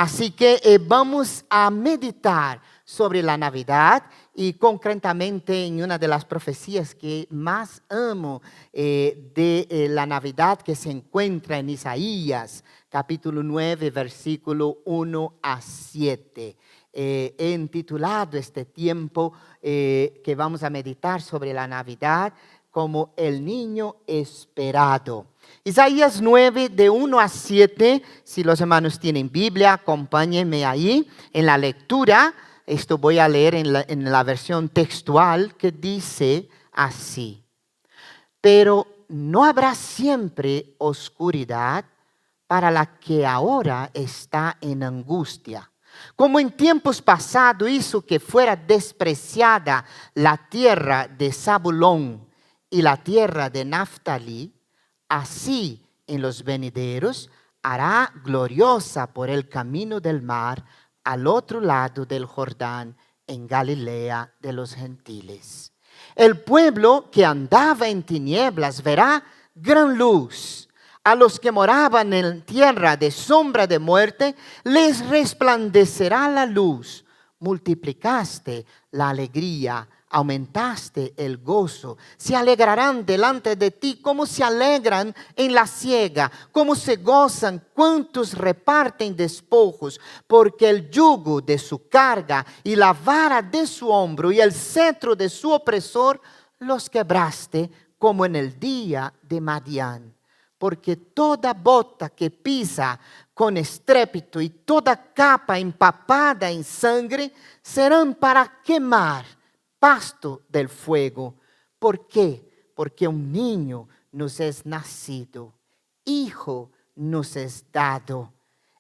Así que vamos a meditar sobre la Navidad y concretamente en una de las profecías que más amo de la Navidad que se encuentra en Isaías, capítulo 9, versículo 1 a 7. He intitulado este tiempo que vamos a meditar sobre la Navidad como el niño esperado. Isaías 9, de 1 a 7, si los hermanos tienen Biblia, acompáñenme ahí en la lectura. Esto voy a leer en la versión textual que dice así. Pero no habrá siempre oscuridad para la que ahora está en angustia. Como en tiempos pasados hizo que fuera despreciada la tierra de Zabulón y la tierra de Naftalí, así en los venideros hará gloriosa por el camino del mar al otro lado del Jordán, en Galilea de los gentiles. El pueblo que andaba en tinieblas verá gran luz. A los que moraban en tierra de sombra de muerte, les resplandecerá la luz. Multiplicaste la alegría, aumentaste el gozo. Se alegrarán delante de ti como se alegran en la siega, como se gozan cuantos reparten despojos, porque el yugo de su carga y la vara de su hombro y el cetro de su opresor los quebraste como en el día de Madián. Porque toda bota que pisa con estrépito y toda capa empapada en sangre serán para quemar pasto del fuego. ¿Por qué? Porque un niño nos es nacido, hijo nos es dado.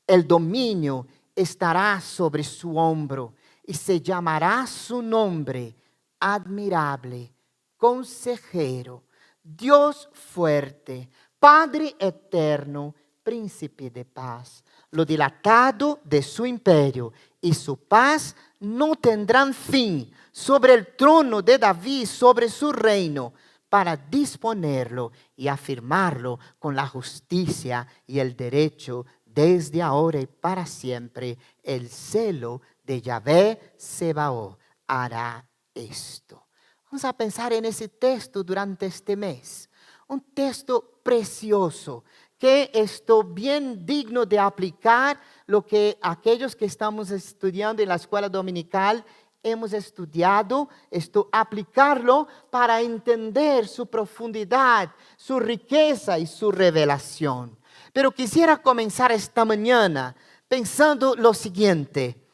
El dominio estará sobre su hombro y se llamará su nombre admirable, consejero, Dios fuerte, Padre eterno, príncipe de paz. Lo dilatado de su imperio y su paz no tendrán fin sobre el trono de David, sobre su reino, para disponerlo y afirmarlo con la justicia y el derecho desde ahora y para siempre. El celo de Yahvé Sebaot hará esto. Vamos a pensar en ese texto durante este mes. Un texto precioso que esto bien digno de aplicar lo que aquellos que estamos estudiando en la escuela dominical hemos estudiado, esto aplicarlo para entender su profundidad, su riqueza y su revelación. Pero quisiera comenzar esta mañana pensando lo siguiente: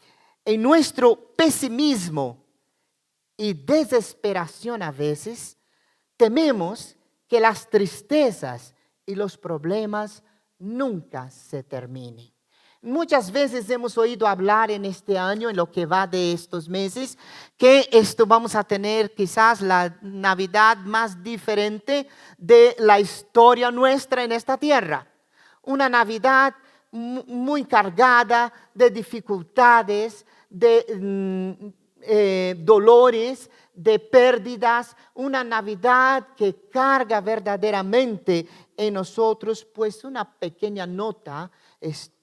en nuestro pesimismo y desesperación a veces, tememos que las tristezas y los problemas nunca se terminen. Muchas veces hemos oído hablar en este año, en lo que va de estos meses, que esto vamos a tener quizás la Navidad más diferente de la historia nuestra en esta tierra. Una Navidad muy cargada de dificultades, de dolores, de pérdidas, una Navidad que carga verdaderamente en nosotros, pues una pequeña nota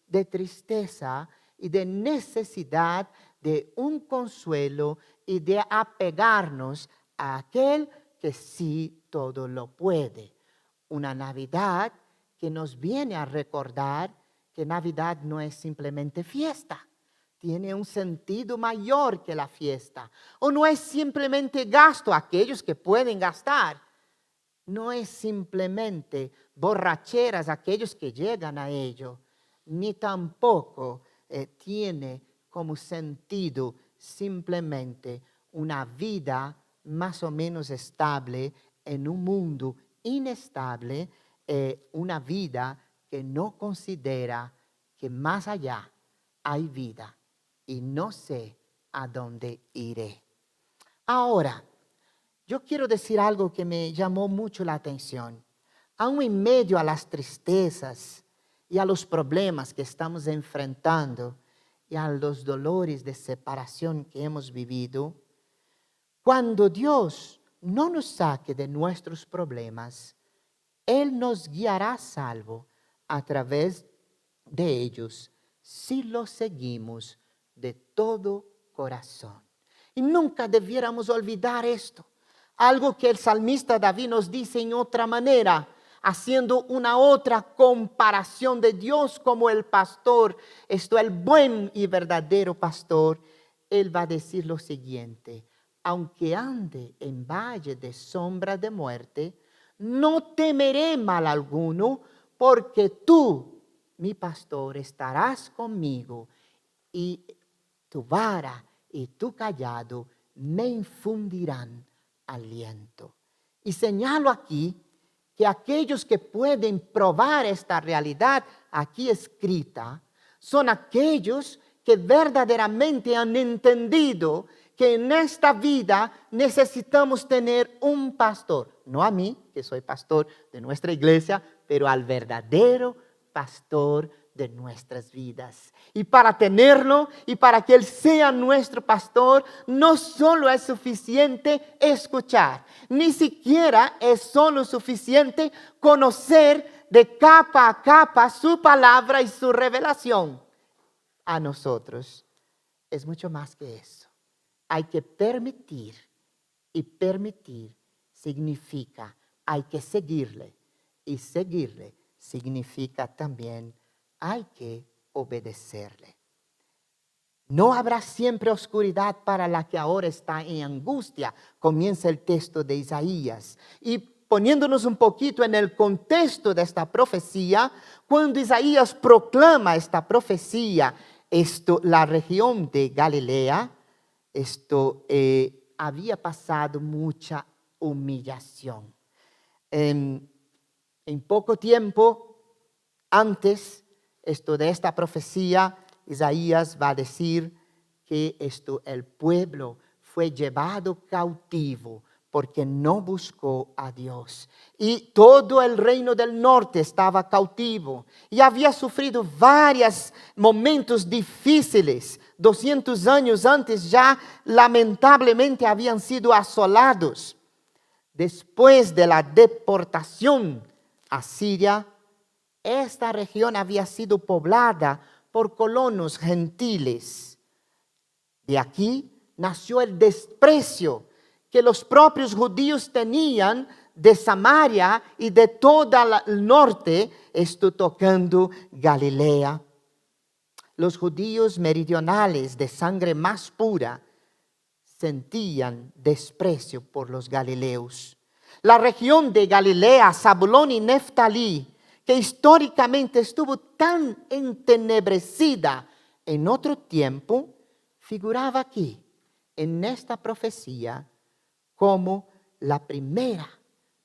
de tristeza y de necesidad de un consuelo y de apegarnos a aquel que sí todo lo puede. Una Navidad que nos viene a recordar que Navidad no es simplemente fiesta. Tiene un sentido mayor que la fiesta. O no es simplemente gasto, aquellos que pueden gastar. No es simplemente borracheras, aquellos que llegan a ello. Ni tampoco tiene como sentido simplemente una vida más o menos estable en un mundo inestable, una vida que no considera que más allá hay vida. Y no sé a dónde iré. Ahora, yo quiero decir algo que me llamó mucho la atención. Aún en medio a las tristezas y a los problemas que estamos enfrentando y a los dolores de separación que hemos vivido, cuando Dios no nos saque de nuestros problemas, Él nos guiará salvo a través de ellos, si lo seguimos de todo corazón. Y nunca debiéramos olvidar esto. Algo que el salmista David nos dice en otra manera, haciendo una otra comparación de Dios como el pastor, el buen y verdadero pastor. Él va a decir lo siguiente: aunque ande en valle de sombra de muerte, no temeré mal alguno, porque tú, mi pastor, estarás conmigo, y tu vara y tu cayado me infundirán aliento. Y señalo aquí que aquellos que pueden probar esta realidad aquí escrita son aquellos que verdaderamente han entendido que en esta vida necesitamos tener un pastor. No a mí, que soy pastor de nuestra iglesia, pero al verdadero pastor de nuestras vidas. Y para tenerlo y para que Él sea nuestro pastor, no solo es suficiente escuchar, ni siquiera es solo suficiente conocer de capa a capa su palabra y su revelación a nosotros. Es mucho más que eso. Hay que permitir, y permitir significa hay que seguirle, y seguirle significa también hay que obedecerle. No habrá siempre oscuridad para la que ahora está en angustia, comienza el texto de Isaías. Y poniéndonos un poquito en el contexto de esta profecía, cuando Isaías proclama esta profecía, la región de Galilea, había pasado mucha humillación. En poco tiempo antes de esta profecía, Isaías va a decir que el pueblo fue llevado cautivo porque no buscó a Dios. Y todo el reino del norte estaba cautivo y había sufrido varios momentos difíciles. 200 años antes ya lamentablemente habían sido asolados. Después de la deportación a Siria, esta región había sido poblada por colonos gentiles. De aquí nació el desprecio que los propios judíos tenían de Samaria y de todo el norte, tocando Galilea. Los judíos meridionales de sangre más pura sentían desprecio por los galileos. La región de Galilea, Zabulón y Neftalí, que históricamente estuvo tan entenebrecida en otro tiempo, figuraba aquí, en esta profecía, como la primera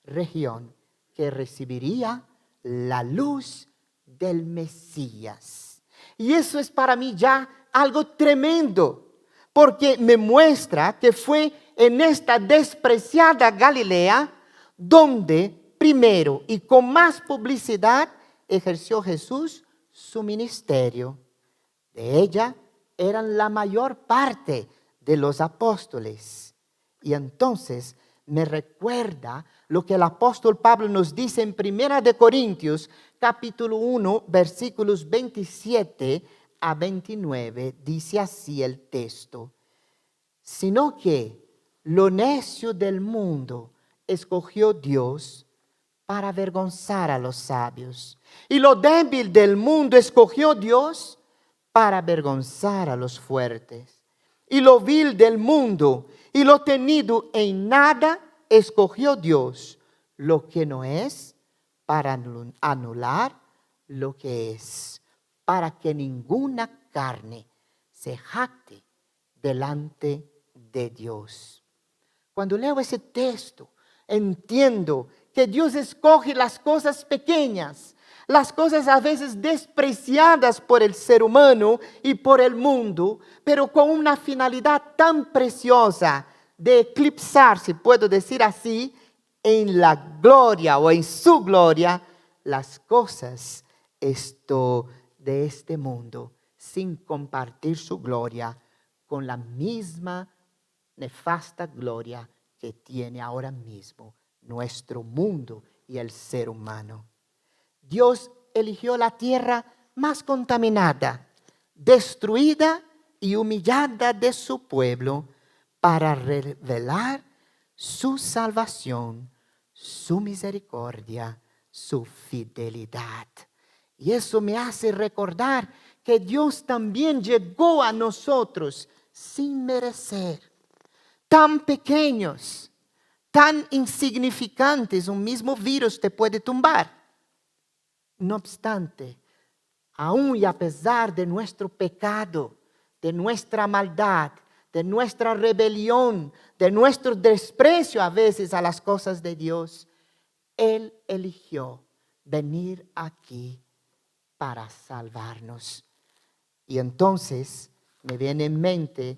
región que recibiría la luz del Mesías. Y eso es para mí ya algo tremendo, porque me muestra que fue en esta despreciada Galilea donde primero y con más publicidad ejerció Jesús su ministerio. De ella eran la mayor parte de los apóstoles. Y entonces me recuerda lo que el apóstol Pablo nos dice en 1 de Corintios, capítulo 1, versículos 27 a 29. Dice así el texto: sino que lo necio del mundo escogió Dios para avergonzar a los sabios, y lo débil del mundo escogió Dios para avergonzar a los fuertes, y lo vil del mundo y lo tenido en nada escogió Dios, lo que no es, para anular lo que es, para que ninguna carne se jacte delante de Dios. Cuando leo ese texto, entiendo que Dios escoge las cosas pequeñas, las cosas a veces despreciadas por el ser humano y por el mundo, pero con una finalidad tan preciosa de eclipsar, si puedo decir así, en la gloria o en su gloria, las cosas de este mundo, sin compartir su gloria con la misma nefasta gloria que tiene ahora mismo nuestro mundo y el ser humano. Dios eligió la tierra más contaminada, destruida y humillada de su pueblo, para revelar su salvación, su misericordia, su fidelidad. Y eso me hace recordar que Dios también llegó a nosotros sin merecer, tan pequeños, tan insignificantes, un mismo virus te puede tumbar. No obstante, aún y a pesar de nuestro pecado, de nuestra maldad, de nuestra rebelión, de nuestro desprecio a veces a las cosas de Dios, Él eligió venir aquí para salvarnos. Y entonces me viene en mente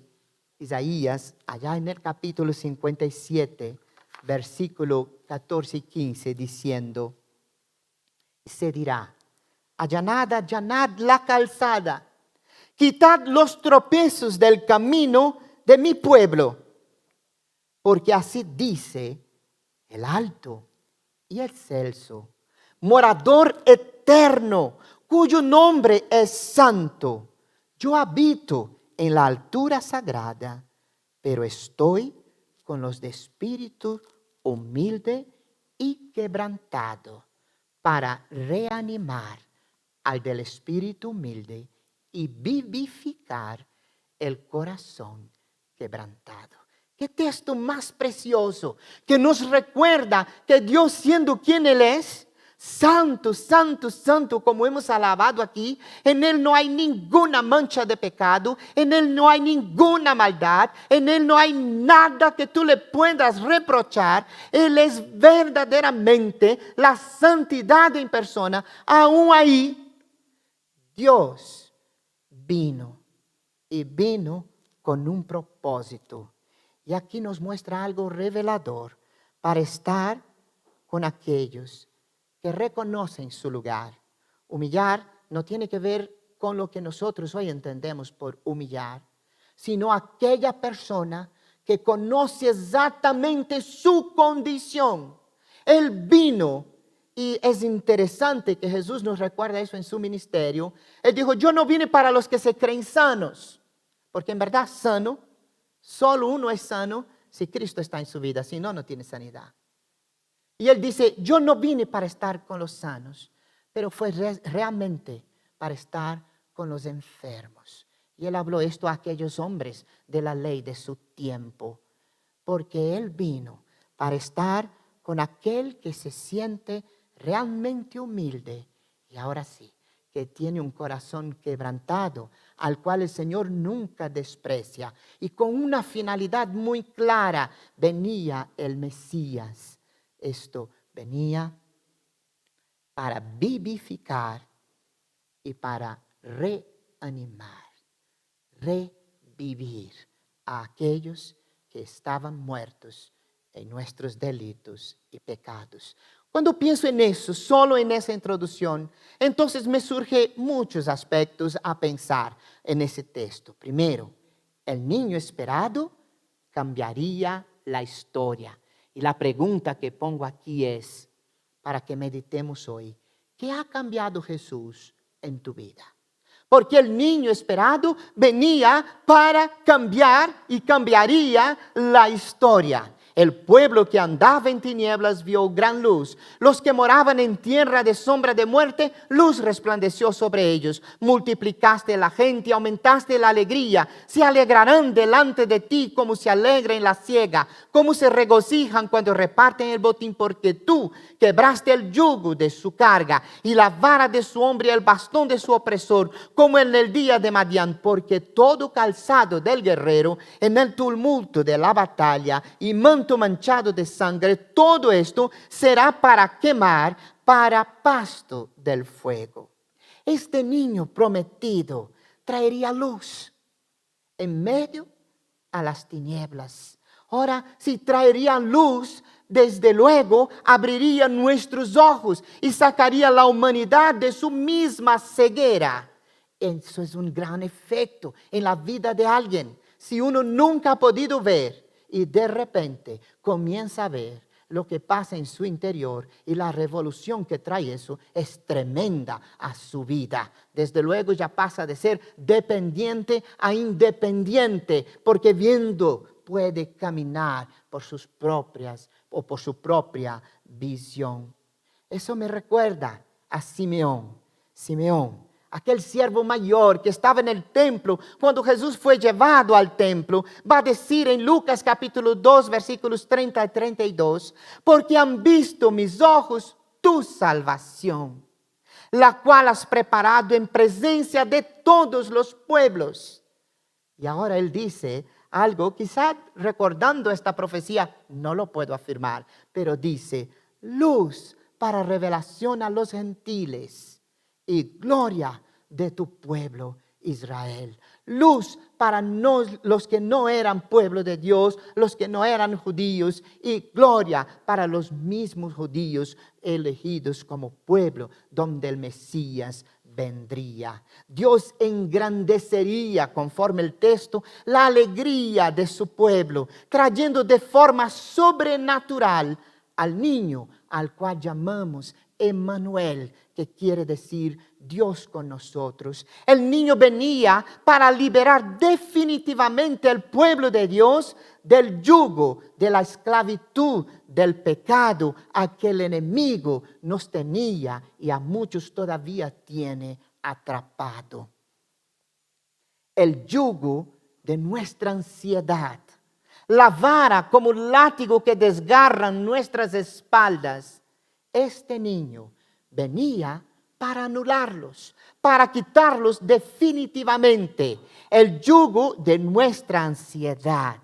Isaías, allá en el capítulo 57, versículo 14 y 15, diciendo, se dirá, allanad, allanad la calzada, quitad los tropiezos del camino de mi pueblo, porque así dice el alto y excelso, morador eterno, cuyo nombre es santo. Yo habito en la altura sagrada, pero estoy con los de espíritu humilde y quebrantado, para reanimar al del espíritu humilde y vivificar el corazón quebrantado. Qué texto más precioso que nos recuerda que Dios, siendo quien Él es, santo, santo, santo, como hemos alabado aquí, en Él no hay ninguna mancha de pecado, en Él no hay ninguna maldad, en Él no hay nada que tú le puedas reprochar. Él es verdaderamente la santidad en persona. Aún ahí, Dios vino y vino con un propósito. Y aquí nos muestra algo revelador para estar con aquellos que reconocen su lugar. Humillar no tiene que ver con lo que nosotros hoy entendemos por humillar, sino aquella persona que conoce exactamente su condición. Él vino, y es interesante que Jesús nos recuerda eso en su ministerio. Él dijo, yo no vine para los que se creen sanos, porque en verdad sano, solo uno es sano si Cristo está en su vida, si no, no tiene sanidad. Y Él dice, yo no vine para estar con los sanos, pero fue realmente para estar con los enfermos. Y Él habló esto a aquellos hombres de la ley de su tiempo, porque Él vino para estar con aquel que se siente realmente humilde, y ahora sí, que tiene un corazón quebrantado, al cual el Señor nunca desprecia. Y con una finalidad muy clara, venía el Mesías. Esto venía para vivificar y para reanimar, revivir a aquellos que estaban muertos en nuestros delitos y pecados. Cuando pienso en eso, solo en esa introducción, entonces me surgen muchos aspectos a pensar en ese texto. Primero, el niño esperado cambiaría la historia. Y la pregunta que pongo aquí es, para que meditemos hoy, ¿qué ha cambiado Jesús en tu vida? Porque el niño esperado venía para cambiar y cambiaría la historia. El pueblo que andaba en tinieblas vio gran luz. Los que moraban en tierra de sombra de muerte, luz resplandeció sobre ellos. Multiplicaste la gente y aumentaste la alegría. Se alegrarán delante de ti como se alegra en la siega, como se regocijan cuando reparten el botín, porque tú quebraste el yugo de su carga y la vara de su hombre y el bastón de su opresor, como en el día de Madián, porque todo calzado del guerrero en el tumulto de la batalla y manto manchado de sangre, todo esto será para quemar, para pasto del fuego. Este niño prometido traería luz en medio a las tinieblas. Ahora, si traería luz, desde luego abriría nuestros ojos y sacaría a la humanidad de su misma ceguera. Eso es un gran efecto en la vida de alguien. Si uno nunca ha podido ver y de repente comienza a ver, lo que pasa en su interior y la revolución que trae eso es tremenda a su vida. Desde luego ya pasa de ser dependiente a independiente, porque viendo puede caminar por sus propias o por su propia visión. Eso me recuerda a Simeón. Simeón, aquel siervo mayor que estaba en el templo, cuando Jesús fue llevado al templo, va a decir en Lucas capítulo 2, versículos 30 y 32, porque han visto mis ojos tu salvación, la cual has preparado en presencia de todos los pueblos. Y ahora él dice algo, quizá recordando esta profecía, no lo puedo afirmar, pero dice, luz para revelación a los gentiles y gloria de tu pueblo Israel. Luz para los que no eran pueblo de Dios, los que no eran judíos, y gloria para los mismos judíos elegidos como pueblo donde el Mesías vendría. Dios engrandecería, conforme el texto, la alegría de su pueblo, trayendo de forma sobrenatural al niño al cual llamamos Emmanuel, que quiere decir Dios con nosotros. El niño venía para liberar definitivamente al pueblo de Dios del yugo, de la esclavitud, del pecado a que el enemigo nos tenía y a muchos todavía tiene atrapado. El yugo de nuestra ansiedad, la vara como un látigo que desgarran nuestras espaldas. Este niño venía para anularlos, para quitarlos definitivamente. El yugo de nuestra ansiedad,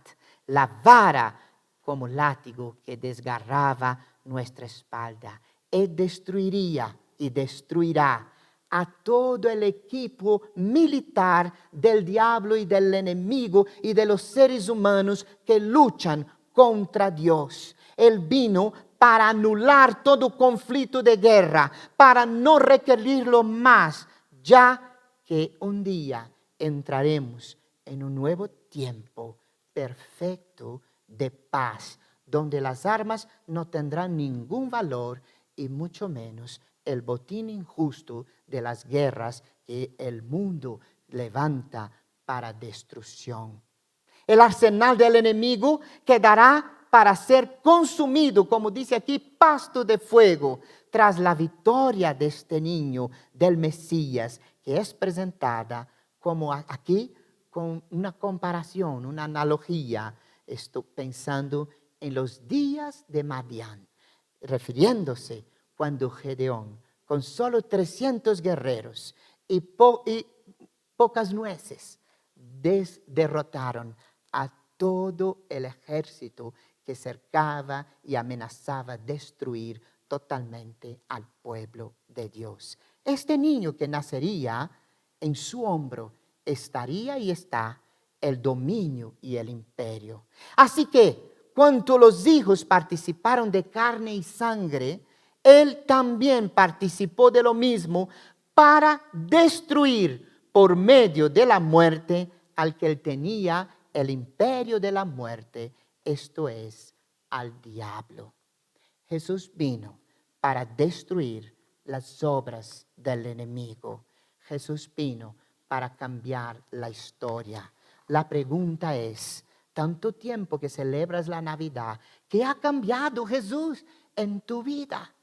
la vara como látigo que desgarraba nuestra espalda. Él destruiría y destruirá a todo el equipo militar del diablo y del enemigo y de los seres humanos que luchan contra Dios. Él vino para anular todo conflicto de guerra, para no requerirlo más, ya que un día entraremos en un nuevo tiempo perfecto de paz, donde las armas no tendrán ningún valor y mucho menos el botín injusto de las guerras que el mundo levanta para destrucción. El arsenal del enemigo quedará para ser consumido, como dice aquí, pasto de fuego, tras la victoria de este niño, del Mesías, que es presentada como aquí con una comparación, una analogía. Estoy pensando en los días de Madián, refiriéndose cuando Gedeón, con solo 300 guerreros y pocas nueces, derrotaron a todo el ejército que cercaba y amenazaba destruir totalmente al pueblo de Dios. Este niño que nacería, en su hombro estaría y está el dominio y el imperio. Así que, cuando los hijos participaron de carne y sangre, él también participó de lo mismo para destruir por medio de la muerte al que él tenía el imperio de la muerte, esto es, al diablo. Jesús vino para destruir las obras del enemigo. Jesús vino para cambiar la historia. La pregunta es, tanto tiempo que celebras la Navidad, ¿qué ha cambiado Jesús en tu vida?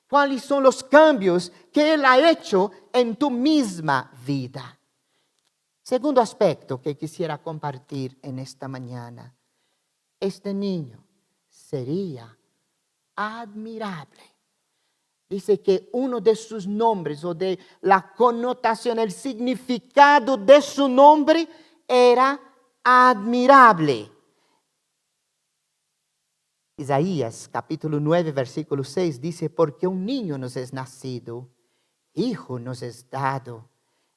¿Cuáles son los cambios que Él ha hecho en tu misma vida? Segundo aspecto que quisiera compartir en esta mañana. Este niño sería admirable. Dice que uno de sus nombres o de la connotación, el significado de su nombre era admirable. Isaías capítulo 9 versículo 6 dice, porque un niño nos es nacido, hijo nos es dado,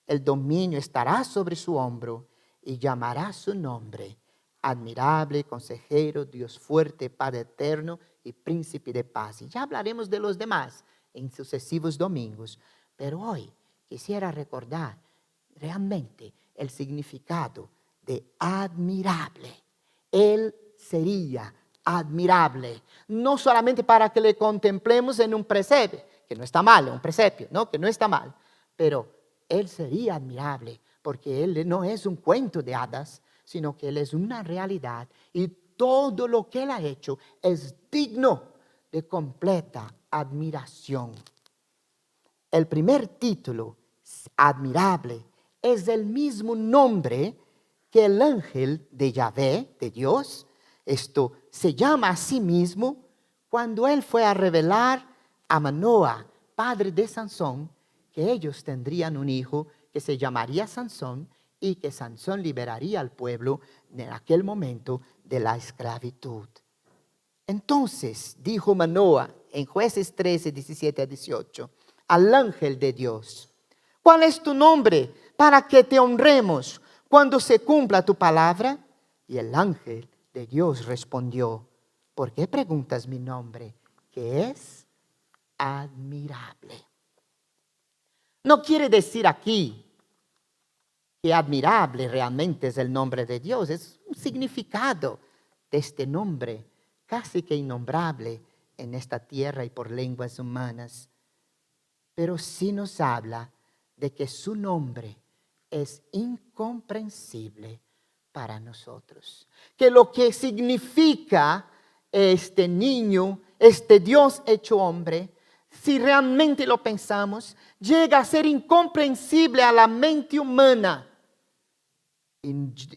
el dominio estará sobre su hombro y llamará su nombre admirable, consejero, Dios fuerte, Padre eterno y príncipe de paz. Y ya hablaremos de los demás en sucesivos domingos, pero hoy quisiera recordar realmente el significado de admirable. Él sería admirable. No solamente para que le contemplemos en un presepio, que no está mal, un presepio, ¿no? Que no está mal, pero Él sería admirable porque Él no es un cuento de hadas, sino que Él es una realidad y todo lo que Él ha hecho es digno de completa admiración. El primer título, admirable, es el mismo nombre que el ángel de Yahvé, de Dios, se llama a sí mismo cuando él fue a revelar a Manoah, padre de Sansón, que ellos tendrían un hijo que se llamaría Sansón y que Sansón liberaría al pueblo en aquel momento de la esclavitud. Entonces dijo Manoah en Jueces 13, 17 a 18, al ángel de Dios: ¿cuál es tu nombre para que te honremos cuando se cumpla tu palabra? Y el ángel de Dios respondió: ¿por qué preguntas mi nombre, que es admirable? No quiere decir aquí que admirable realmente es el nombre de Dios. Es un significado de este nombre casi que innombrable en esta tierra y por lenguas humanas. Pero sí nos habla de que su nombre es incomprensible para nosotros. Que lo que significa este niño, este Dios hecho hombre, si realmente lo pensamos, llega a ser incomprensible a la mente humana,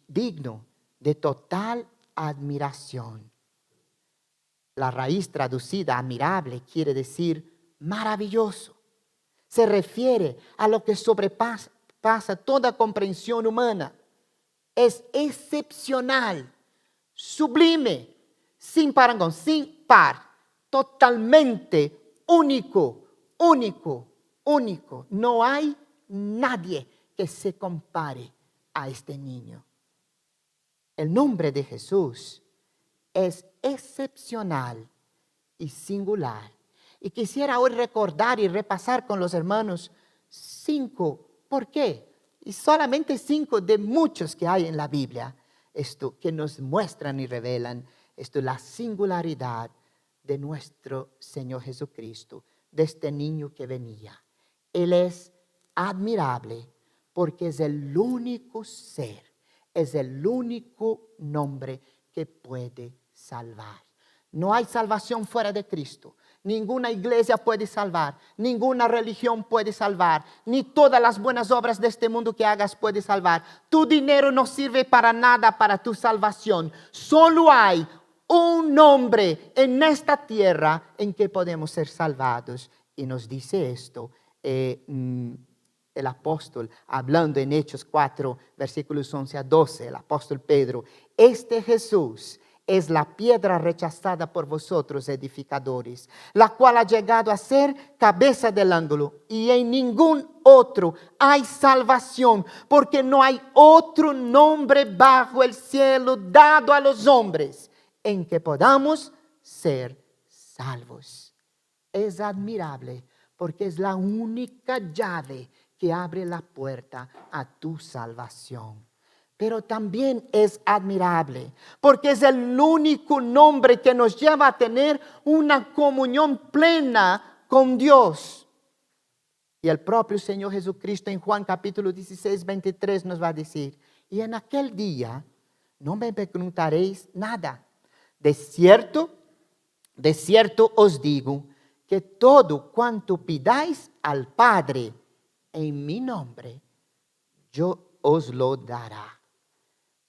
digno de total admiración. La raíz traducida admirable quiere decir maravilloso. Se refiere a lo que sobrepasa toda comprensión humana. Es excepcional, sublime, sin parangón, sin par, totalmente único, único, único. No hay nadie que se compare a este niño. El nombre de Jesús es excepcional y singular. Y quisiera hoy recordar y repasar con los hermanos 5. ¿Por qué? Y solamente 5 de muchos que hay en la Biblia, que nos muestran y revelan la singularidad de nuestro Señor Jesucristo, de este niño que venía. Él es admirable porque es el único ser, es el único nombre que puede salvar. No hay salvación fuera de Cristo. Ninguna iglesia puede salvar, ninguna religión puede salvar, ni todas las buenas obras de este mundo que hagas puede salvar. Tu dinero no sirve para nada para tu salvación. Solo hay un nombre en esta tierra en que podemos ser salvados. Y nos dice esto el apóstol, hablando en Hechos 4, versículos 11 a 12, el apóstol Pedro: este Jesús es la piedra rechazada por vosotros, edificadores, la cual ha llegado a ser cabeza del ángulo, y en ningún otro hay salvación, porque no hay otro nombre bajo el cielo dado a los hombres en que podamos ser salvos. Es admirable porque es la única llave que abre la puerta a tu salvación. Pero también es admirable porque es el único nombre que nos lleva a tener una comunión plena con Dios. Y el propio Señor Jesucristo en Juan capítulo 16, 23 nos va a decir: y en aquel día no me preguntaréis nada. De cierto os digo que todo cuanto pidáis al Padre en mi nombre, yo os lo dará.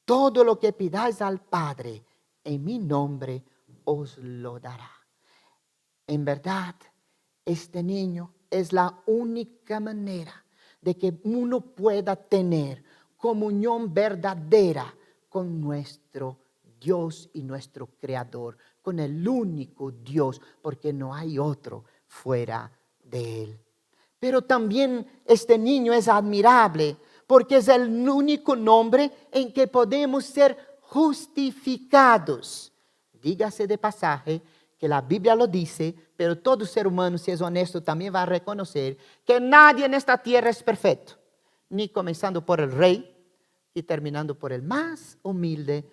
Todo lo que pidáis al Padre en mi nombre, os lo dará. En verdad, este niño es la única manera de que uno pueda tener comunión verdadera con nuestro Dios y nuestro Creador, con el único Dios, porque no hay otro fuera de Él. Pero también este niño es admirable porque es el único nombre en que podemos ser justificados. Dígase de pasaje que la Biblia lo dice, pero todo ser humano, si es honesto, también va a reconocer que nadie en esta tierra es perfecto, ni comenzando por el rey y terminando por el más humilde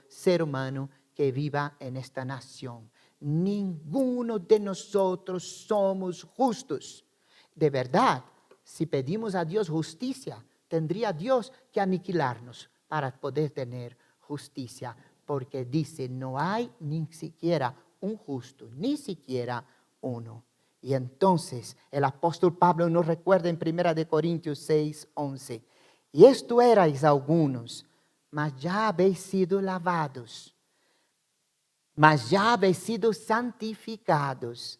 ser humano que viva en esta nación. Ninguno de nosotros somos justos. De verdad, si pedimos a Dios justicia, tendría Dios que aniquilarnos para poder tener justicia, porque dice, no hay ni siquiera un justo, ni siquiera uno. Y entonces el apóstol Pablo nos recuerda en 1 Corintios 6, 11, y esto erais algunos, mas ya habéis sido lavados, mas ya habéis sido santificados,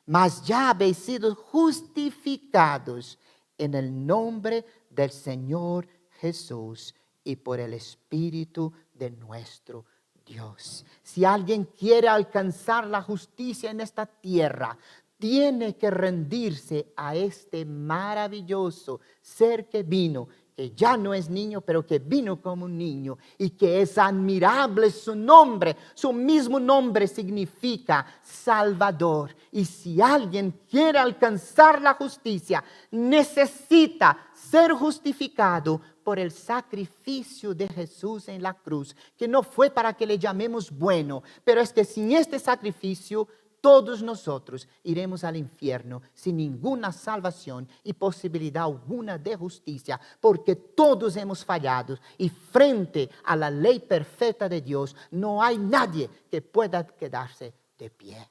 mas ya habéis sido justificados en el nombre del Señor Jesús y por el Espíritu de nuestro Dios. Si alguien quiere alcanzar la justicia en esta tierra, tiene que rendirse a este maravilloso ser que vino, que ya no es niño, pero que vino como un niño, y que es admirable su nombre. Su mismo nombre significa Salvador. Y si alguien quiere alcanzar la justicia, necesita ser justificado por el sacrificio de Jesús en la cruz, que no fue para que le llamemos bueno, pero es que sin este sacrificio todos nosotros iremos al infierno sin ninguna salvación y posibilidad alguna de justicia, porque todos hemos fallado y frente a la ley perfecta de Dios no hay nadie que pueda quedarse de pie.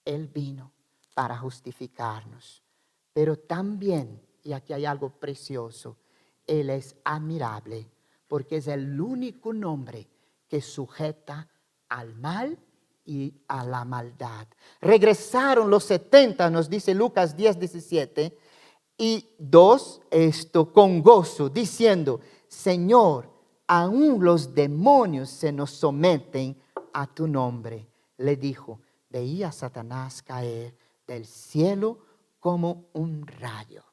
Él vino para justificarnos, pero también, y aquí hay algo precioso, Él es admirable porque es el único nombre que sujeta al mal y a la maldad. Regresaron los 70, nos dice Lucas 10, 17, y 2, esto con gozo, diciendo, Señor, aún los demonios se nos someten a tu nombre. Le dijo, veía a Satanás caer del cielo como un rayo.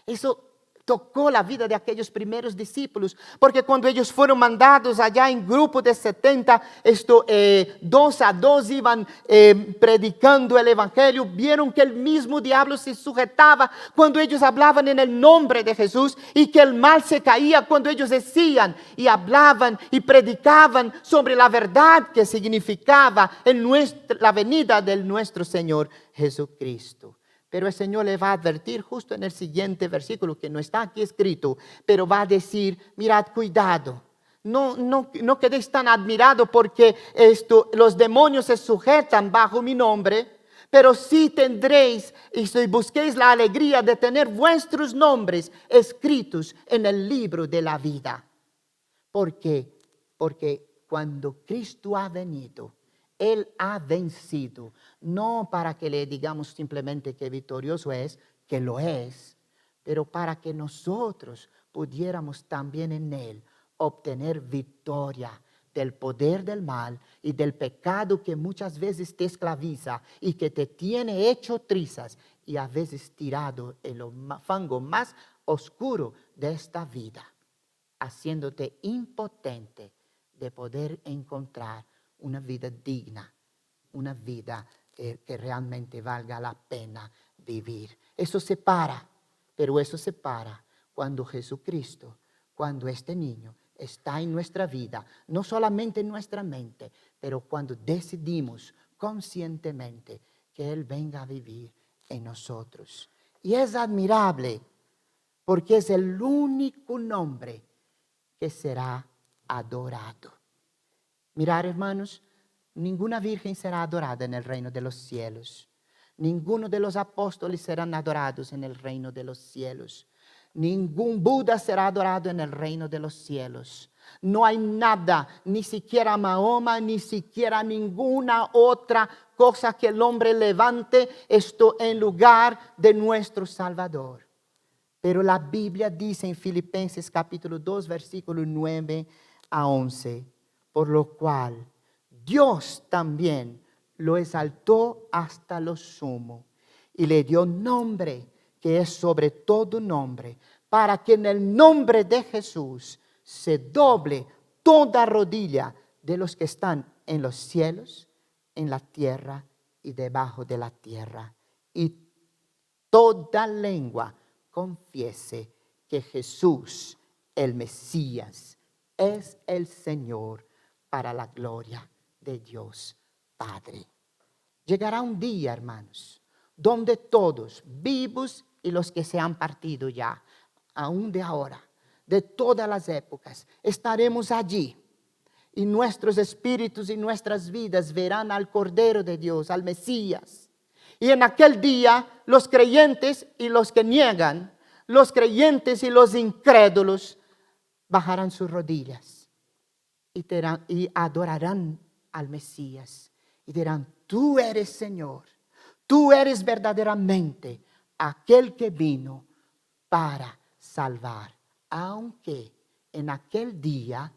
Eso tocó la vida de aquellos primeros discípulos, porque cuando ellos fueron mandados allá en grupo de 70, 2 a 2 iban predicando el evangelio, vieron que el mismo diablo se sujetaba cuando ellos hablaban en el nombre de Jesús, y que el mal se caía cuando ellos decían y hablaban y predicaban sobre la verdad que significaba la venida de nuestro Señor Jesucristo. Pero el Señor le va a advertir justo en el siguiente versículo, que no está aquí escrito, pero va a decir, mirad, cuidado. No quedéis tan admirados porque los demonios se sujetan bajo mi nombre, pero sí tendréis, y si busquéis la alegría de tener vuestros nombres escritos en el libro de la vida. ¿Por qué? Porque cuando Cristo ha venido, Él ha vencido, no para que le digamos simplemente que victorioso es, que lo es, pero para que nosotros pudiéramos también en Él obtener victoria del poder del mal y del pecado que muchas veces te esclaviza y que te tiene hecho trizas y a veces tirado en el fango más oscuro de esta vida, haciéndote impotente de poder encontrar una vida digna, una vida que realmente valga la pena vivir. Eso se para, pero eso se para cuando Jesucristo, cuando este niño está en nuestra vida, no solamente en nuestra mente, pero cuando decidimos conscientemente que Él venga a vivir en nosotros. Y es admirable porque es el único nombre que será adorado. Mirad, hermanos, ninguna virgen será adorada en el reino de los cielos. Ninguno de los apóstoles serán adorados en el reino de los cielos. Ningún Buda será adorado en el reino de los cielos. No hay nada, ni siquiera Mahoma, ni siquiera ninguna otra cosa que el hombre levante esto en lugar de nuestro Salvador. Pero la Biblia dice en Filipenses capítulo 2, versículo 9 a 11, por lo cual Dios también lo exaltó hasta lo sumo y le dio nombre que es sobre todo nombre, para que en el nombre de Jesús se doble toda rodilla de los que están en los cielos, en la tierra y debajo de la tierra, y toda lengua confiese que Jesús, el Mesías, es el Señor, para la gloria de Dios Padre. Llegará un día, hermanos, donde todos, vivos y los que se han partido ya, aún de ahora, de todas las épocas, estaremos allí. Y nuestros espíritus y nuestras vidas verán al Cordero de Dios, al Mesías. Y en aquel día los creyentes y los que niegan, los creyentes y los incrédulos, bajarán sus rodillas y adorarán al Mesías. Y dirán, tú eres Señor, tú eres verdaderamente aquel que vino para salvar. Aunque en aquel día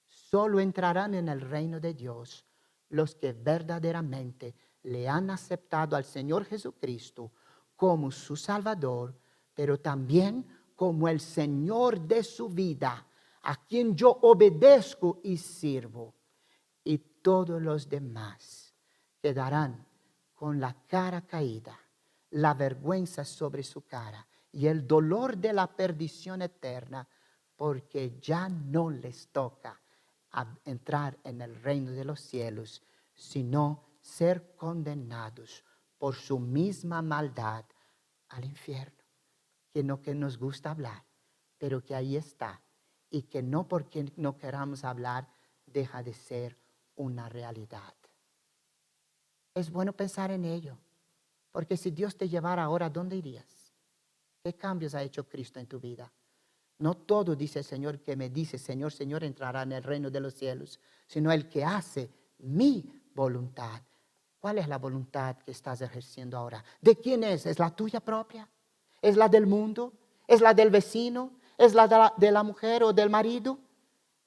solo entrarán en el reino de Dios los que verdaderamente le han aceptado al Señor Jesucristo como su Salvador, pero también como el Señor de su vida, a quien yo obedezco y sirvo. Y todos los demás quedarán con la cara caída, la vergüenza sobre su cara y el dolor de la perdición eterna, porque ya no les toca entrar en el reino de los cielos, sino ser condenados por su misma maldad al infierno. Que nos gusta hablar, pero que ahí está, y que no porque no queramos hablar deja de ser una realidad. Es bueno pensar en ello, porque si Dios te llevara ahora, ¿dónde irías? ¿Qué cambios ha hecho Cristo en tu vida? No todo, dice el Señor, que me dice Señor, Señor, entrará en el reino de los cielos, sino el que hace mi voluntad. ¿Cuál es la voluntad que estás ejerciendo ahora? ¿De quién es? ¿Es la tuya propia? ¿Es la del mundo? ¿Es la del vecino? ¿Es la de la mujer o del marido?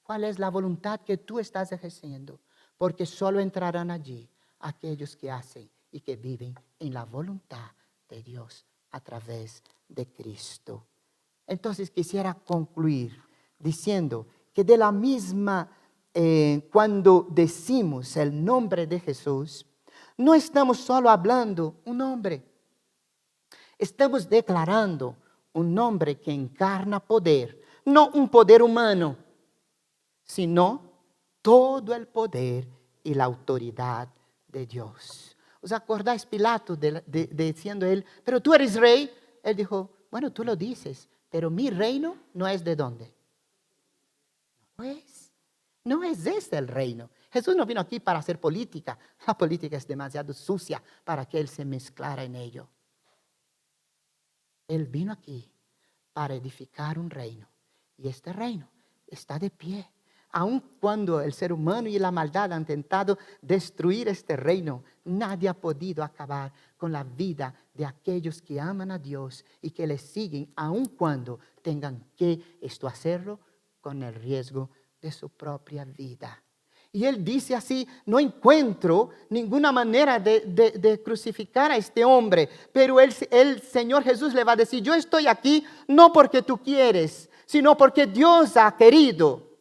¿Cuál es la voluntad que tú estás ejerciendo? Porque solo entrarán allí aquellos que hacen y que viven en la voluntad de Dios a través de Cristo. Entonces quisiera concluir diciendo que de la misma, cuando decimos el nombre de Jesús, no estamos solo hablando un nombre. Estamos declarando un nombre que encarna poder, no un poder humano, sino todo el poder y la autoridad de Dios. ¿Os acordáis Pilato diciendo él, pero tú eres rey? Él dijo, bueno, tú lo dices, pero mi reino no es de dónde. No es este el reino. Jesús no vino aquí para hacer política. La política es demasiado sucia para que Él se mezclara en ello. Él vino aquí para edificar un reino. Y este reino está de pie. Aun cuando el ser humano y la maldad han intentado destruir este reino, nadie ha podido acabar con la vida de aquellos que aman a Dios y que le siguen, aun cuando tengan que hacerlo con el riesgo de su propia vida. Y él dice así, no encuentro ninguna manera de crucificar a este hombre, pero el Señor Jesús le va a decir, yo estoy aquí no porque tú quieres, sino porque Dios ha querido.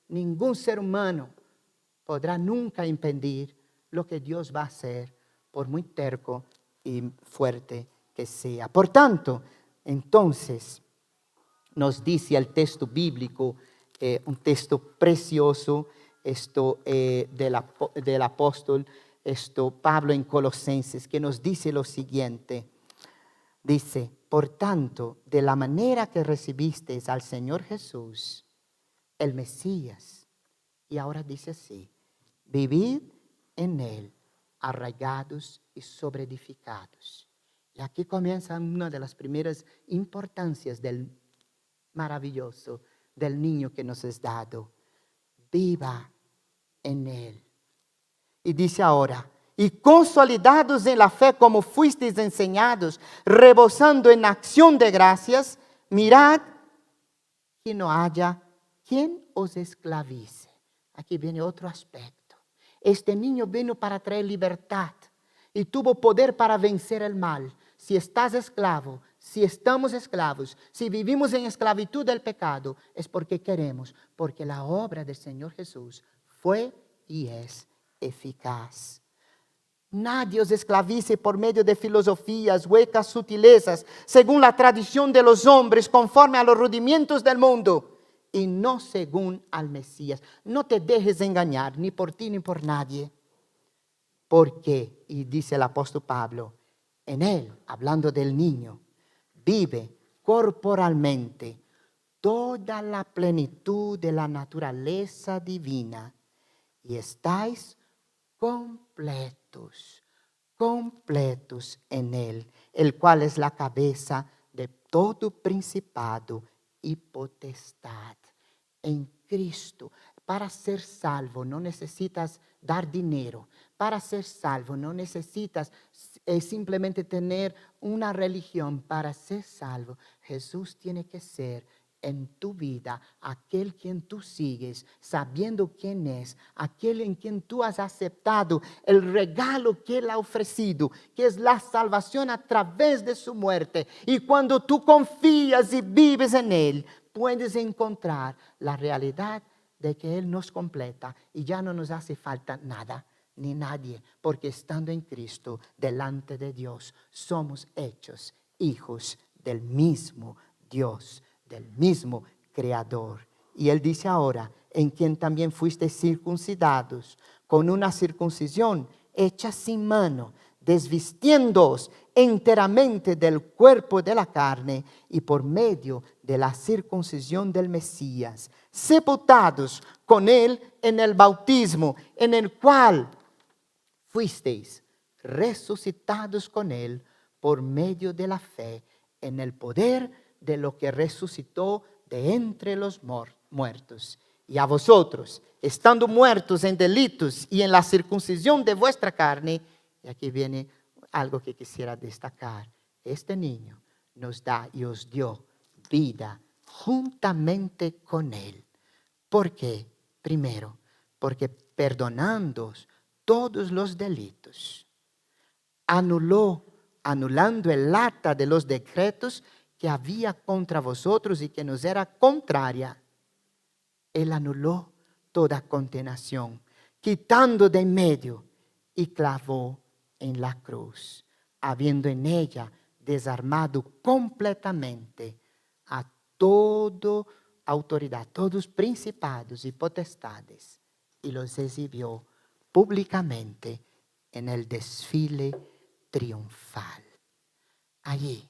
Ningún ser humano podrá nunca impedir lo que Dios va a hacer, por muy terco y fuerte que sea. Por tanto, entonces, nos dice el texto bíblico, un texto precioso, del apóstol, Pablo en Colosenses, que nos dice lo siguiente. Dice, por tanto, de la manera que recibisteis al Señor Jesús, el Mesías, y ahora dice así, vivid en Él, arraigados y sobreedificados. Y aquí comienza una de las primeras importancias del maravilloso, del niño que nos es dado. Viva en Él. Y dice ahora, y consolidados en la fe como fuisteis enseñados, rebosando en acción de gracias, mirad que no haya quien os esclavice. Aquí viene otro aspecto. Este niño vino para traer libertad y tuvo poder para vencer el mal. Si estás esclavo, si estamos esclavos, si vivimos en esclavitud del pecado, es porque queremos, porque la obra del Señor Jesús fue y es eficaz. Nadie os esclavice por medio de filosofías, huecas sutilezas, según la tradición de los hombres, conforme a los rudimentos del mundo. y no según al Mesías. No te dejes engañar, ni por ti ni por nadie. Porque, y dice el apóstol Pablo, en él, hablando del niño, vive corporalmente toda la plenitud de la naturaleza divina y estáis completos en él, el cual es la cabeza de todo principado y potestad. En Cristo, para ser salvo no necesitas dar dinero. Para ser salvo no necesitas simplemente tener una religión. Para ser salvo, Jesús tiene que ser en tu vida aquel quien tú sigues, sabiendo quién es, aquel en quien tú has aceptado el regalo que Él ha ofrecido, que es la salvación a través de su muerte. Y cuando tú confías y vives en Él, puedes encontrar la realidad de que Él nos completa y ya no nos hace falta nada ni nadie, porque estando en Cristo delante de Dios somos hechos hijos del mismo Dios, del mismo Creador. Y Él dice ahora, en quien también fuisteis circuncidados con una circuncisión hecha sin mano, desvistiéndoos enteramente del cuerpo de la carne y por medio de la circuncisión del Mesías, sepultados con Él en el bautismo, en el cual fuisteis resucitados con Él por medio de la fe en el poder de lo que resucitó de entre los muertos. Y a vosotros, estando muertos en delitos y en la circuncisión de vuestra carne, y aquí viene algo que quisiera destacar, este niño nos da y os dio vida juntamente con Él. ¿Por qué? Primero, porque perdonando todos los delitos, anulando el acta de los decretos que había contra vosotros y que nos era contraria. Él anuló toda condenación, quitando de en medio y clavó en la cruz, habiendo en ella desarmado completamente a toda autoridad, todos principados y potestades, y los exhibió públicamente en el desfile triunfal. Allí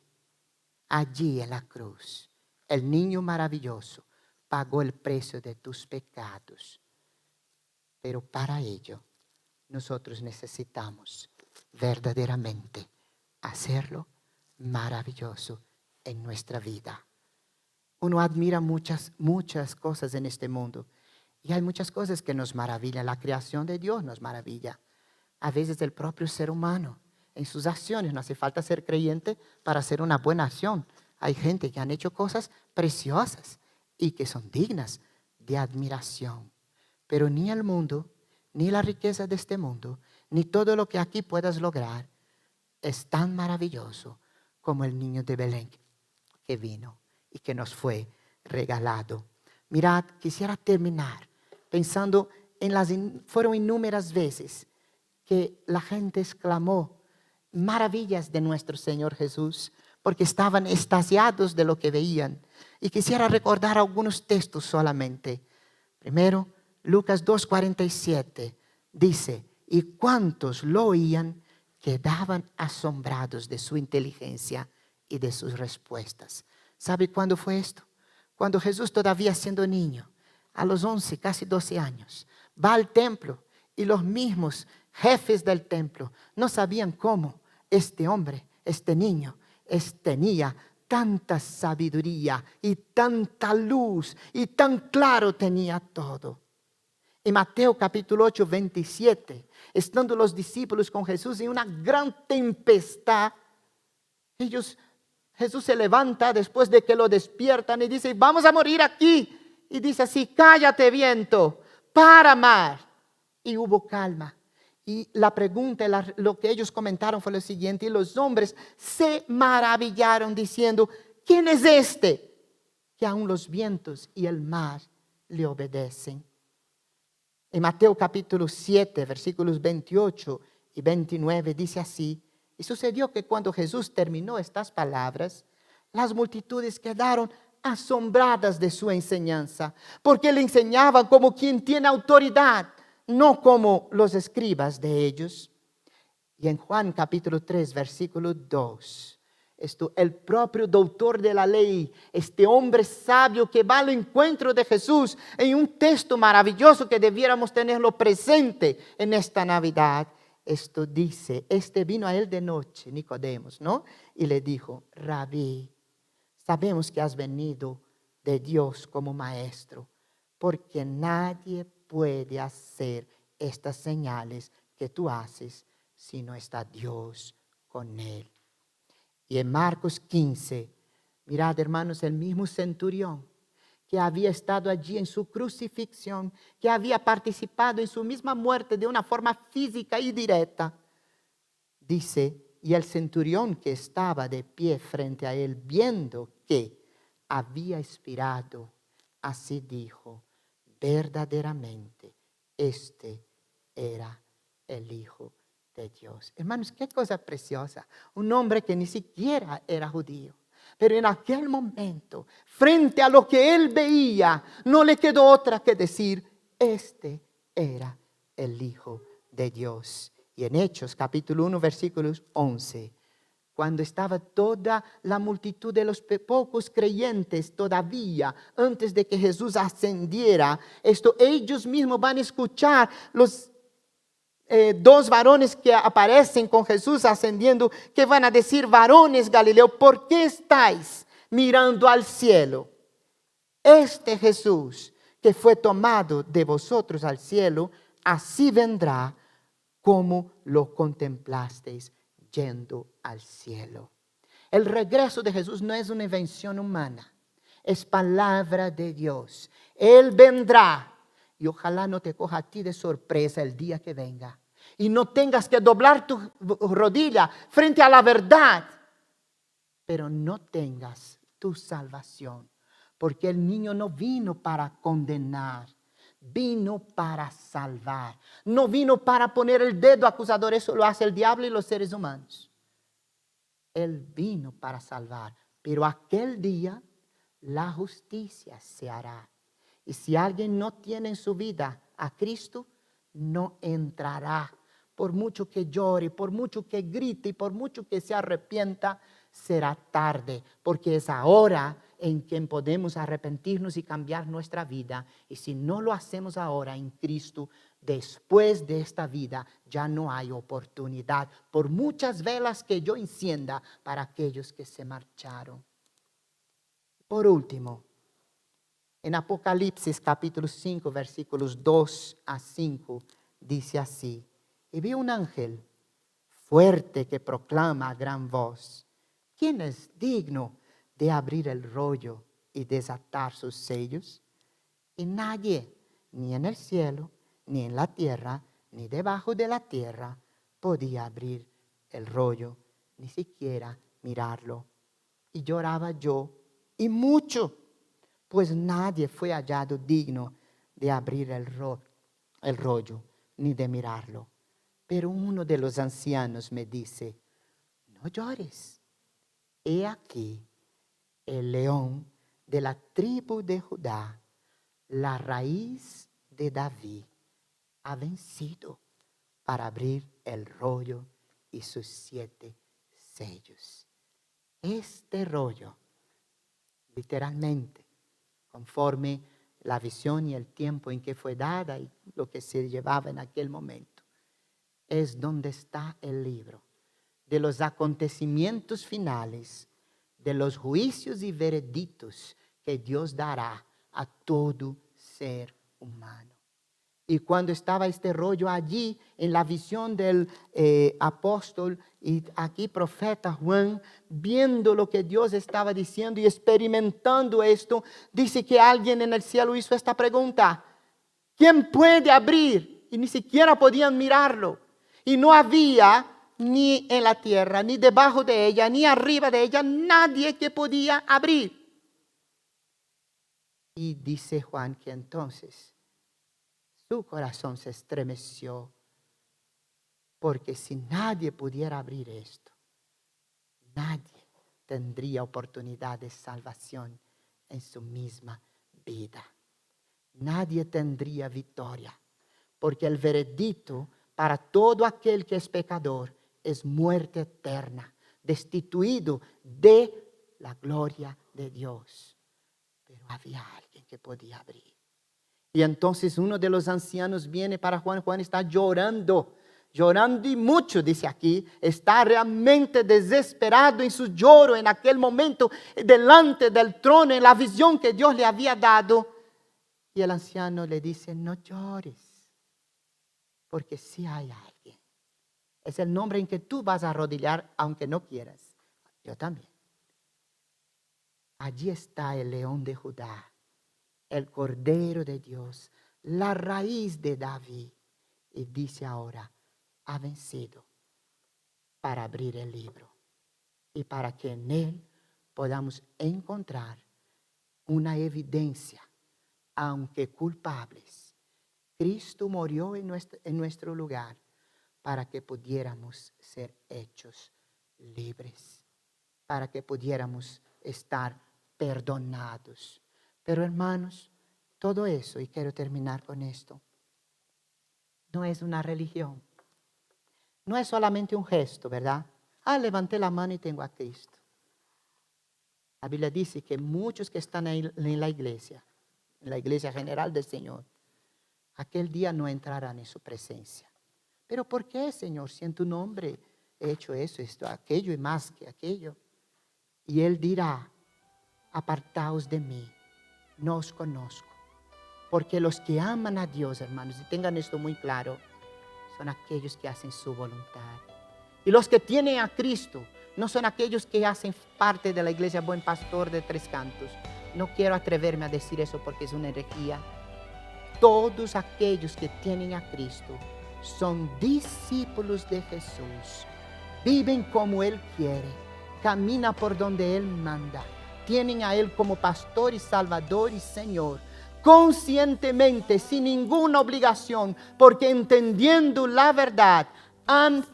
en la cruz, el niño maravilloso pagó el precio de tus pecados. Pero para ello, nosotros necesitamos verdaderamente hacerlo maravilloso en nuestra vida. Uno admira muchas cosas en este mundo. Y hay muchas cosas que nos maravillan. La creación de Dios nos maravilla. A veces el propio ser humano, en sus acciones. No hace falta ser creyente para hacer una buena acción. Hay gente que han hecho cosas preciosas y que son dignas de admiración. Pero ni el mundo, ni la riqueza de este mundo, ni todo lo que aquí puedas lograr es tan maravilloso como el niño de Belén que vino y que nos fue regalado. Mirad, quisiera terminar pensando en fueron innumerables veces que la gente exclamó maravillas de nuestro Señor Jesús, porque estaban extasiados de lo que veían. Y quisiera recordar algunos textos solamente. Primero, Lucas 2:47 dice, y cuantos lo oían quedaban asombrados de su inteligencia y de sus respuestas. ¿Sabe cuándo fue esto? Cuando Jesús, todavía siendo niño, a los 11, casi 12 años, va al templo y los mismos jefes del templo no sabían cómo este hombre, este niño, tenía tanta sabiduría y tanta luz y tan claro tenía todo. En Mateo capítulo 8, 27, estando los discípulos con Jesús en una gran tempestad, Jesús se levanta después de que lo despiertan y dice, vamos a morir aquí. Y dice así, cállate viento, para mar. Y hubo calma. Y la pregunta, lo que ellos comentaron fue lo siguiente, y los hombres se maravillaron diciendo, ¿quién es este? Que aún los vientos y el mar le obedecen. En Mateo capítulo 7, versículos 28 y 29 dice así, y sucedió que cuando Jesús terminó estas palabras, las multitudes quedaron asombradas de su enseñanza, porque le enseñaban como quien tiene autoridad, no como los escribas de ellos. Y en Juan capítulo 3, versículo 2, el propio doctor de la ley, este hombre sabio que va al encuentro de Jesús en un texto maravilloso que debiéramos tenerlo presente en esta Navidad. Esto dice, vino a él de noche, Nicodemos, ¿no? Y le dijo, Rabí, sabemos que has venido de Dios como maestro, porque nadie puede hacer estas señales que tú haces si no está Dios con él. Y en Marcos 15, mirad hermanos, el mismo centurión que había estado allí en su crucifixión, que había participado en su misma muerte de una forma física y directa, dice, y el centurión que estaba de pie frente a él, viendo que había expirado, así dijo, verdaderamente, este era el Hijo de Dios. Hermanos, qué cosa preciosa. Un hombre que ni siquiera era judío. Pero en aquel momento, frente a lo que él veía, no le quedó otra que decir, este era el Hijo de Dios. Y en Hechos capítulo 1, versículos 11, cuando estaba toda la multitud de los pocos creyentes todavía, antes de que Jesús ascendiera, ellos mismos van a escuchar los dos varones que aparecen con Jesús ascendiendo, que van a decir, varones Galileo, ¿por qué estáis mirando al cielo? Este Jesús que fue tomado de vosotros al cielo, así vendrá como lo contemplasteis yendo al cielo. El regreso de Jesús no es una invención humana, es palabra de Dios. Él vendrá y ojalá no te coja a ti de sorpresa el día que venga y no tengas que doblar tu rodilla frente a la verdad, pero no tengas tu salvación, porque el niño no vino para condenar, vino para salvar. No vino para poner el dedo acusador, eso lo hace el diablo y los seres humanos. Él vino para salvar, pero aquel día la justicia se hará. Y si alguien no tiene en su vida a Cristo, no entrará. Por mucho que llore, por mucho que grite y por mucho que se arrepienta, será tarde, porque es ahora en que podemos arrepentirnos y cambiar nuestra vida. Y si no lo hacemos ahora en Cristo, después de esta vida ya no hay oportunidad, por muchas velas que yo encienda para aquellos que se marcharon. Por último, en Apocalipsis capítulo 5, versículos 2 a 5, dice así, y vi un ángel fuerte que proclama a gran voz, ¿quién es digno de abrir el rollo y desatar sus sellos? Y nadie, ni en el cielo, ni en la tierra, ni debajo de la tierra, podía abrir el rollo, ni siquiera mirarlo. Y lloraba yo, y mucho, pues nadie fue hallado digno de abrir el rollo, ni de mirarlo. Pero uno de los ancianos me dice, no llores, he aquí el león de la tribu de Judá, la raíz de David, ha vencido para abrir el rollo y sus 7 sellos. Este rollo, literalmente, conforme la visión y el tiempo en que fue dada y lo que se llevaba en aquel momento, es donde está el libro de los acontecimientos finales, de los juicios y veredictos que Dios dará a todo ser humano. Y cuando estaba este rollo allí en la visión del apóstol y aquí profeta Juan, viendo lo que Dios estaba diciendo y experimentando esto, dice que alguien en el cielo hizo esta pregunta, ¿quién puede abrir? Y ni siquiera podían mirarlo. Y no había ni en la tierra, ni debajo de ella, ni arriba de ella, nadie que podía abrir. Y dice Juan que entonces su corazón se estremeció, porque si nadie pudiera abrir esto, nadie tendría oportunidad de salvación en su misma vida. Nadie tendría victoria, porque el veredicto para todo aquel que es pecador es muerte eterna, destituido de la gloria de Dios. Pero había alguien que podía abrir. Y entonces uno de los ancianos viene para Juan. Juan está llorando y mucho, dice aquí. Está realmente desesperado en su lloro en aquel momento, delante del trono, en la visión que Dios le había dado. Y el anciano le dice, no llores, porque sí hay alguien. Es el nombre en que tú vas a arrodillar, aunque no quieras. Yo también. Allí está el león de Judá, el Cordero de Dios, la raíz de David. Y dice ahora, ha vencido para abrir el libro y para que en él podamos encontrar una evidencia, aunque culpables. Cristo murió en nuestro lugar para que pudiéramos ser hechos libres, para que pudiéramos estar perdonados. Pero hermanos, todo eso, y quiero terminar con esto, no es una religión. No es solamente un gesto, ¿verdad? Levanté la mano y tengo a Cristo. La Biblia dice que muchos que están en la iglesia general del Señor, aquel día no entrarán en su presencia. ¿Pero por qué, Señor? Si en tu nombre he hecho eso, esto, aquello y más que aquello. Y Él dirá, apartaos de mí, no os conozco. Porque los que aman a Dios, hermanos, y tengan esto muy claro, son aquellos que hacen su voluntad. Y los que tienen a Cristo no son aquellos que hacen parte de la iglesia Buen Pastor de Tres Cantos. No quiero atreverme a decir eso porque es una herejía. Todos aquellos que tienen a Cristo son discípulos de Jesús. Viven como Él quiere. Camina por donde Él manda. Tienen a Él como pastor y salvador y Señor. Conscientemente, sin ninguna obligación, porque entendiendo la verdad,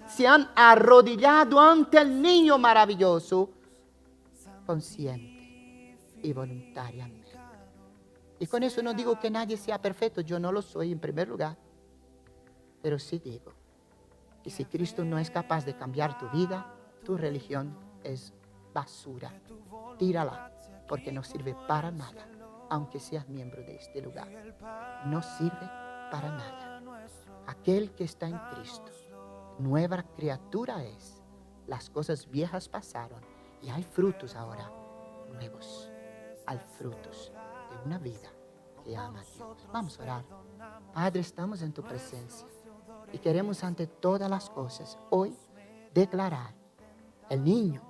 se han arrodillado ante el niño maravilloso, consciente y voluntariamente. Y con eso no digo que nadie sea perfecto, yo no lo soy en primer lugar, pero sí digo que si Cristo no es capaz de cambiar tu vida, tu religión es basura. Tírala, porque no sirve para nada. Aunque seas miembro de este lugar, no sirve para nada. Aquel que está en Cristo, nueva criatura es. Las cosas viejas pasaron y hay frutos ahora nuevos. Hay frutos de una vida que ama a Dios. Vamos a orar. Padre, estamos en tu presencia y queremos ante todas las cosas hoy declarar: el niño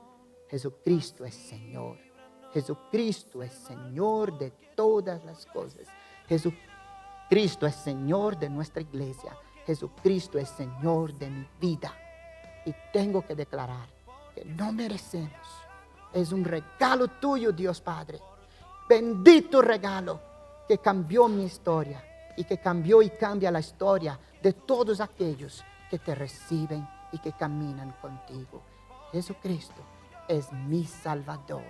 Jesucristo es Señor. Jesucristo es Señor de todas las cosas. Jesucristo es Señor de nuestra iglesia. Jesucristo es Señor de mi vida. Y tengo que declarar que no merecemos. Es un regalo tuyo, Dios Padre. Bendito regalo que cambió mi historia y que cambió y cambia la historia de todos aquellos que te reciben y que caminan contigo. Jesucristo es mi Salvador.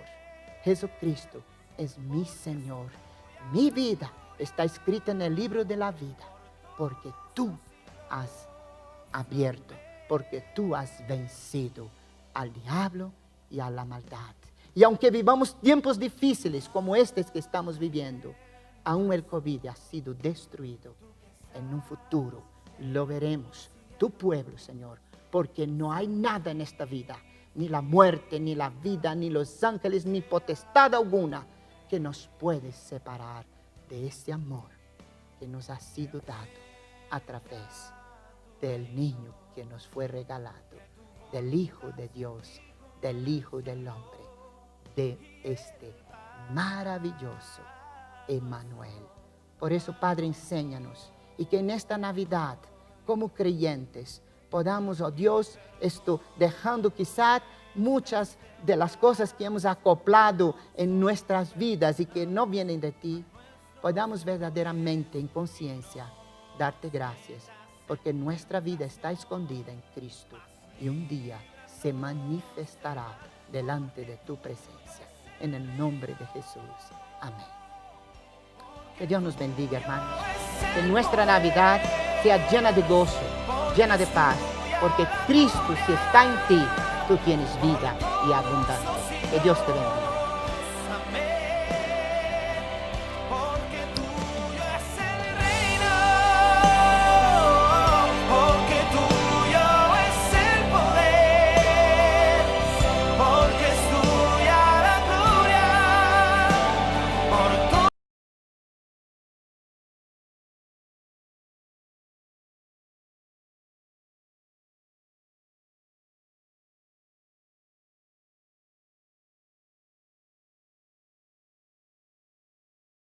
Jesucristo es mi Señor. Mi vida está escrita en el libro de la vida porque tú has abierto, porque tú has vencido al diablo y a la maldad. Y aunque vivamos tiempos difíciles como estos que estamos viviendo, aún el COVID ha sido destruido. En un futuro lo veremos, tu pueblo, Señor, porque no hay nada en esta vida, ni la muerte, ni la vida, ni los ángeles, ni potestad alguna que nos puede separar de ese amor que nos ha sido dado a través del niño que nos fue regalado, del Hijo de Dios, del Hijo del Hombre, de este maravilloso Emmanuel. Por eso, Padre, enséñanos y que en esta Navidad, como creyentes, podamos, oh Dios, dejando quizás muchas de las cosas que hemos acoplado en nuestras vidas y que no vienen de ti, podamos verdaderamente en conciencia darte gracias, porque nuestra vida está escondida en Cristo y un día se manifestará delante de tu presencia. en el nombre de Jesús. Amén. Que Dios nos bendiga, hermanos. Que nuestra Navidad sea llena de gozo, llena de paz, porque Cristo, si está en ti, tú tienes vida y abundancia. Que Dios te bendiga.